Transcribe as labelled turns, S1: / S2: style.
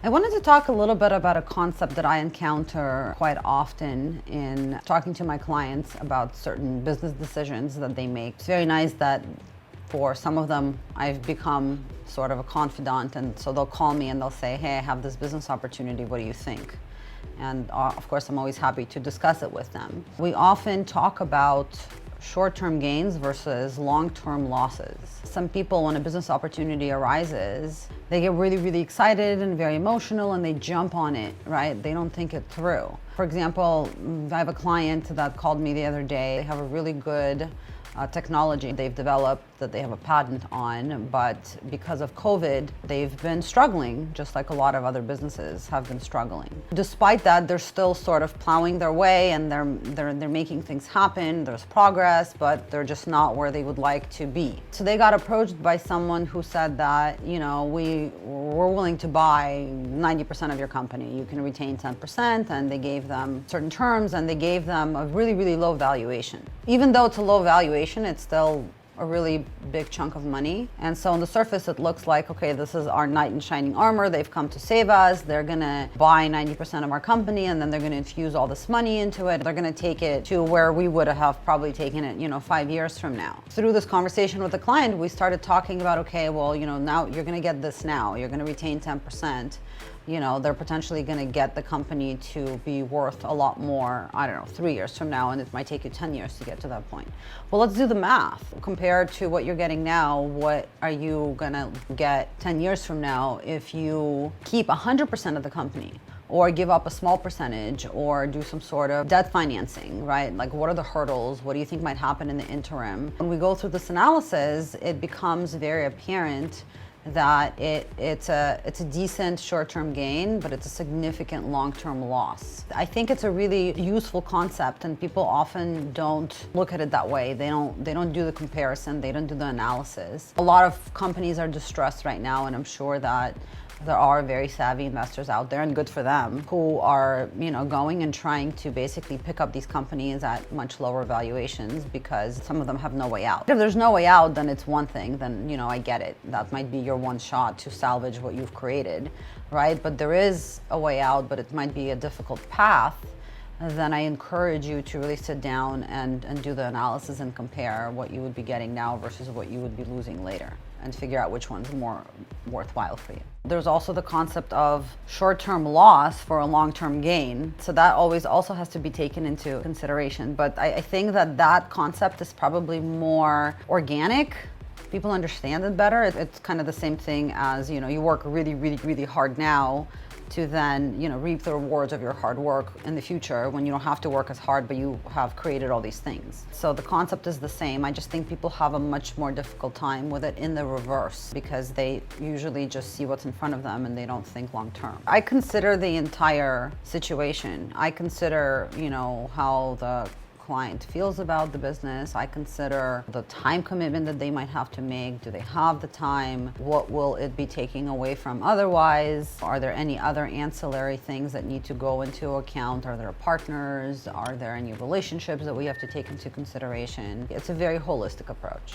S1: I wanted to talk a little bit about a concept that I encounter quite often in talking to my clients about certain business decisions that they make. It's very nice that for some of them, I've become sort of a confidant, and so they'll call me and they'll say, hey, I have this business opportunity, what do you think? And of course, I'm always happy to discuss it with them. We often talk about short-term gains versus long-term losses. Some people, when a business opportunity arises, they get really, really excited and very emotional and they jump on it, right? They don't think it through. For example, I have a client that called me the other day. They have a really good technology they've developed that they have a patent on, but because of COVID, they've been struggling, just like a lot of other businesses have been struggling. Despite that, they're still sort of plowing their way and they're making things happen. There's progress, but they're just not where they would like to be. So they got approached by someone who said that, you know, we're willing to buy 90% of your company. You can retain 10%, and they gave them certain terms and they gave them a really, really low valuation. Even though it's a low valuation, it's still a really big chunk of money. And so on the surface, it looks like, okay, this is our knight in shining armor. They've come to save us. They're gonna buy 90% of our company, and then they're gonna infuse all this money into it. They're gonna take it to where we would have probably taken it, 5 years from now. Through this conversation with the client, we started talking about, okay, well, now you're gonna get this now. You're gonna retain 10%. They're potentially going to get the company to be worth a lot more, 3 years from now, and it might take you 10 years to get to that point. Well, let's do the math. Compared to what you're getting now, what are you going to get 10 years from now if you keep 100% of the company, or give up a small percentage, or do some sort of debt financing, right? Like, what are the hurdles? What do you think might happen in the interim? When we go through this analysis, it becomes very apparent that it's a decent short-term gain, but it's a significant long-term loss. I think it's a really useful concept, and people often don't look at it that way. They don't do the comparison, they don't do the analysis. A lot of companies are distressed right now, and I'm sure that there are very savvy investors out there, and good for them, who are going and trying to basically pick up these companies at much lower valuations, because some of them have no way out. If there's no way out, then it's one thing, then I get it. That might be your one shot to salvage what you've created, right? But there is a way out, but it might be a difficult path. Then I encourage you to really sit down and do the analysis and compare what you would be getting now versus what you would be losing later, and figure out which one's more worthwhile for you. There's also the concept of short-term loss for a long-term gain. So that always also has to be taken into consideration. But I think that concept is probably more organic. People understand it better. It's kind of the same thing as, you work really, really, really hard now to then, reap the rewards of your hard work in the future, when you don't have to work as hard, but you have created all these things. So the concept is the same. I just think people have a much more difficult time with it in the reverse, because they usually just see what's in front of them and they don't think long term. I consider the entire situation. I consider, how the client feels about the business. I consider the time commitment that they might have to make. Do they have the time? What will it be taking away from otherwise? Are there any other ancillary things that need to go into account? Are there partners? Are there any relationships that we have to take into consideration? It's a very holistic approach.